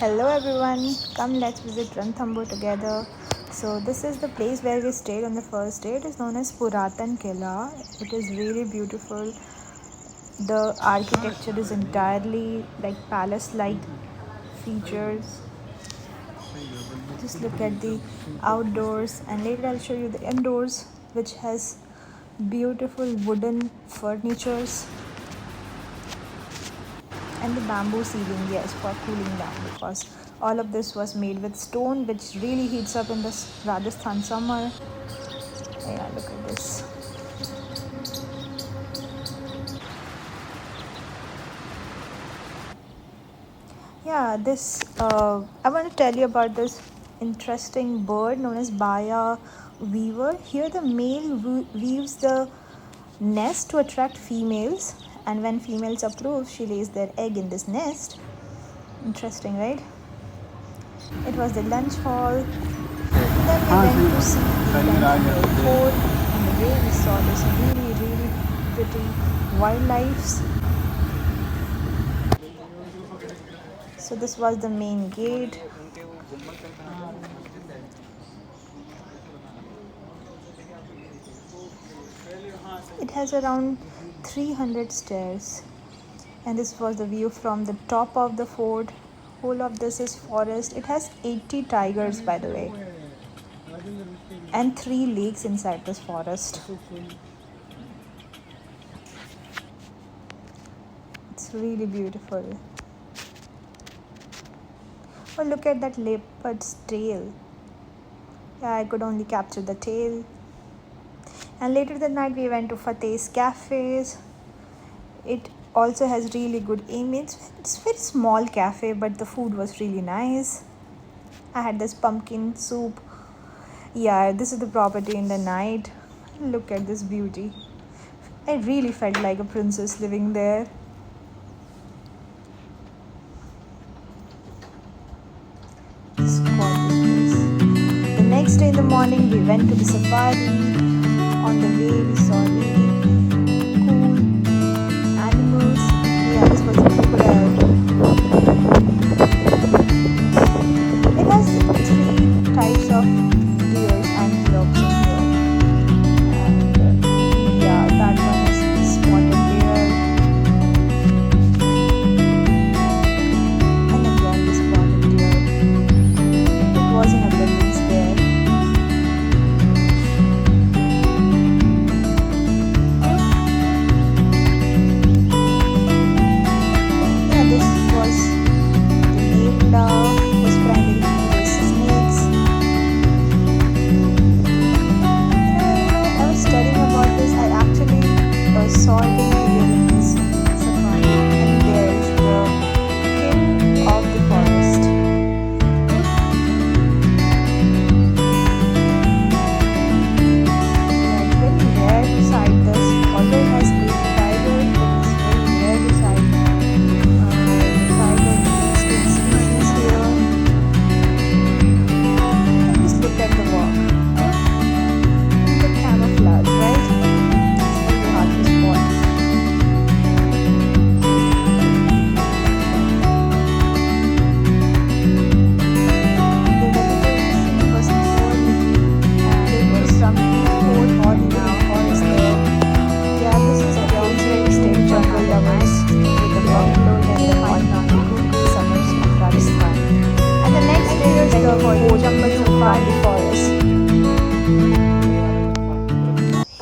Hello everyone, come let's visit Ranthambore together. So this is the place where we stayed on the first day. It is known as Puratan Killa. It is really beautiful. The architecture is entirely like palace-like features. Just look at the outdoors and later I'll show you the indoors, which has beautiful wooden furnitures and the bamboo ceiling, yes, for cooling down, because all of this was made with stone, which really heats up in this Rajasthan summer. Yeah, look at this. Yeah, this I want to tell you about this interesting bird known as Baya weaver. Here the male weaves the nest to attract females, and when females approve, she lays their egg in this nest. Interesting, right? It was the lunch hall. Then we went to see the Ranthambore fort, and the way we saw this really pretty wildlife. So this was the main gate. It has around 300 stairs, and this was the view from the top of the fort. Whole of this is forest. It has 80 tigers, by the way, and 3 lakes inside this forest. It's really beautiful. Oh, look at that leopard's tail. Yeah, I could only capture the tail. And later that night we went to Fateh's cafes. It also has really good image. It's a very small cafe, but the food was really nice. I had this pumpkin soup. Yeah, this is the property in the night. Look at this beauty. I really felt like a princess living there. This gorgeous place. The next day in the morning we went to the safari. On the way we saw really cool animals. Yeah, this was a crocodile. It has 3 types of deers, antelopes in here. And yeah, that one is spotted deer. And again the spotted deer. It was in abundance there.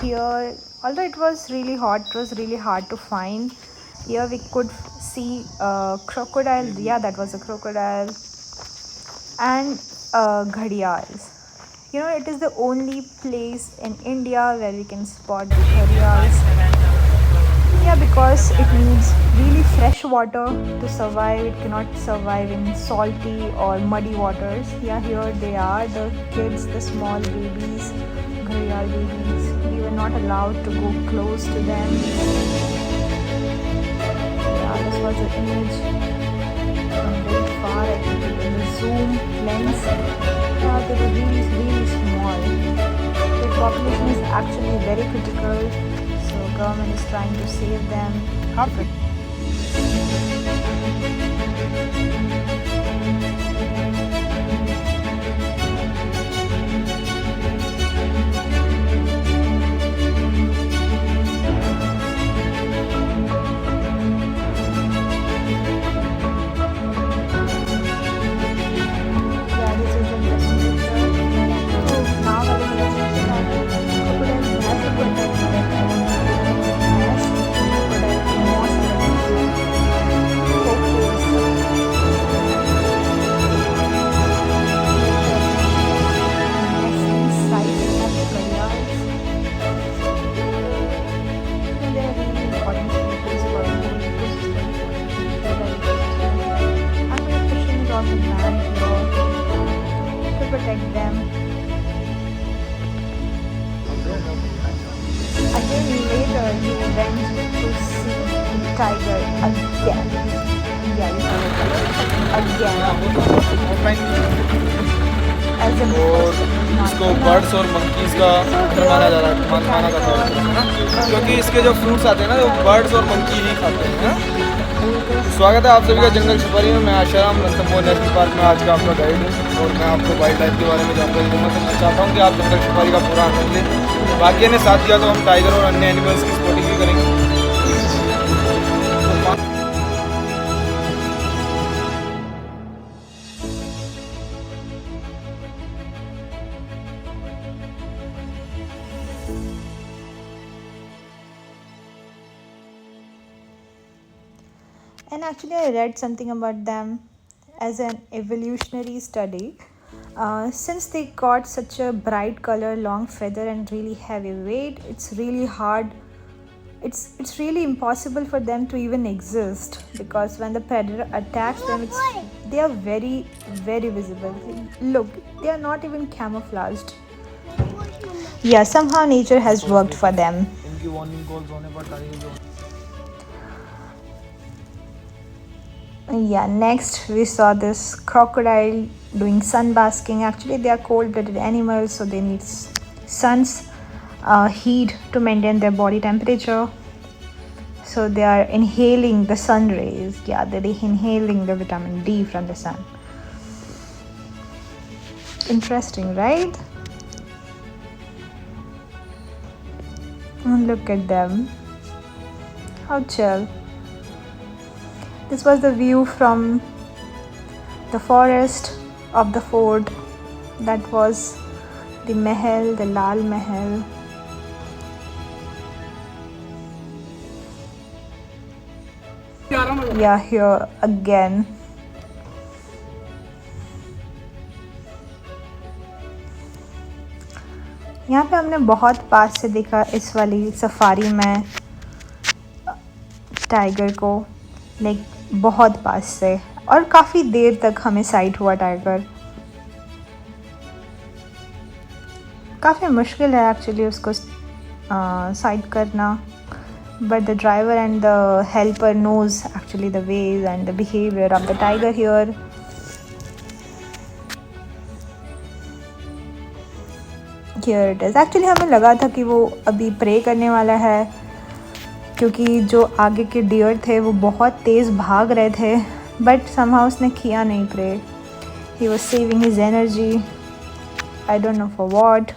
Here, although it was really hot, it was really hard to find. Here we could see a crocodile. Yeah, that was a crocodile. And ghadials. You know, it is the only place in India where we can spot the ghadials. Yeah, because it needs really fresh water to survive. It cannot survive in salty or muddy waters. Yeah, here they are, the kids, the small babies, gharial babies. We were not allowed to go close to them. Yeah, this was the image from very far. I took it in the zoom lens. Yeah, they were really small. Their population is actually very critical. Government is trying to save them. of a man here to protect them. Again, later he went to see the tiger again. Yeah, you saw it again. As a और इसको birds और monkeys का घर माना जा रहा है, माना जाता है ना, क्योंकि इसके जो फ्रूट्स आते हैं ना वो बर्ड्स और मंकी ही खाते हैं ना। स्वागत है आप सभी का जंगल सफारी में। मैं आशाराम रंथंबोर नेशनल पार्क में आज का आपका गाइड हूँ और मैं आपको वाइल्ड लाइफ के बारे में जानकारी दूँगा। तो मैं चाहता हूँ कि आप जंगल सफारी का पूरा आनंद लें। बाकी ने साथ दिया तो हम टाइगर और अन्य एनिमल्स की स्पॉटिंग भी करेंगे। And actually, I read something about them as an evolutionary study. Since they got such a bright color, long feather, and really heavy weight, it's really hard. It's really impossible for them to even exist, because when the predator attacks them, they are very, very visible. Look, they are not even camouflaged. Yeah, somehow nature has worked for them. Yeah, next we saw this crocodile doing sun basking. Actually, they are cold-blooded animals, so they need sun's heat to maintain their body temperature. So they are inhaling the sun rays. Yeah, they're inhaling the vitamin D from the sun. Interesting, right? And look at them. How chill. This was the view from the forest of the fort. That was the Mahal, the Lal Mahal. Yeah, here again. यहाँ पे हमने बहुत पास से देखा इस वाली safari में tiger को, लाइक बहुत पास से, और काफ़ी देर तक हमें साइट हुआ टाइगर। काफ़ी मुश्किल है एक्चुअली उसको साइट करना, but the driver and the helper knows actually the ways and the behavior of the tiger here. Here it is. Actually हमें लगा था कि वो अभी प्रे करने वाला है, क्योंकि जो आगे के डियर थे वो बहुत तेज़ भाग रहे थे, बट somehow उसने किया नहीं pray. He was saving his energy. I don't know for what.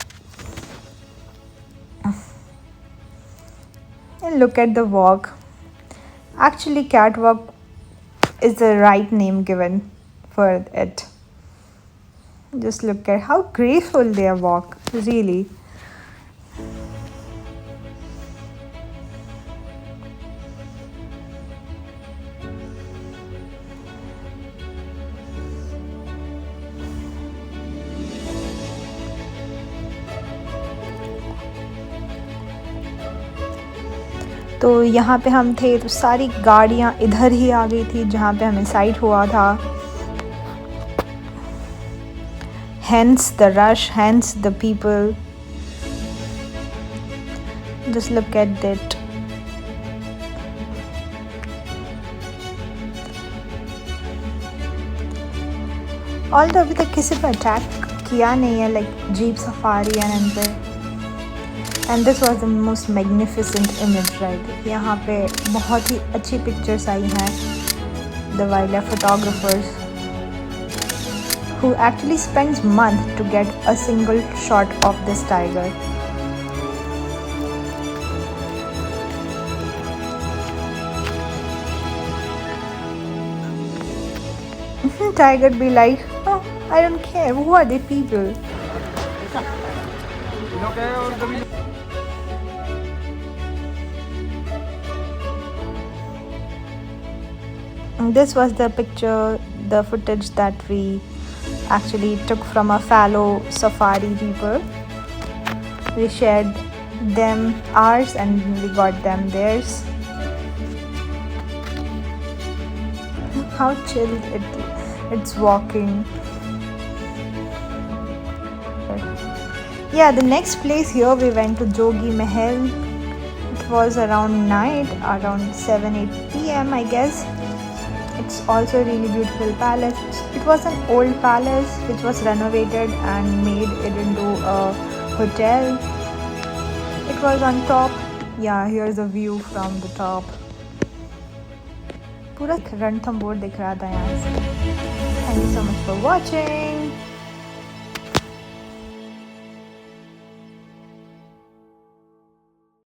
And look at the walk. Actually, catwalk is the right name given for it. Just look at how graceful they walk, really. तो यहाँ पे हम थे तो सारी गाड़ियाँ इधर ही आ गई थी जहाँ पे हमें साइट हुआ था. Hence the rush, hence the people. Just look at it. Although अभी तक किसी पर अटैक किया नहीं है, like jeep safari and पे. And this was the most magnificent image, right? यहाँ पे बहुत ही अच्छी pictures आई हैं. The wildlife photographers who actually spends months to get a single shot of this tiger. Tiger be like, oh, I don't care. Who are they people? This was the picture, the footage that we actually took from a fellow safari people. We shared them ours and we got them theirs. How chill it It's walking. Yeah, the next place here we went to Jogi Mahal. It was around night, around 7-8 p.m. I guess. It's also a really beautiful palace. It was an old palace which was renovated and made it into a hotel. It was on top. Yeah, here's a view from the top. पूरा रणथंबोर दिख रहा था यहाँ से. Thank you so much for watching.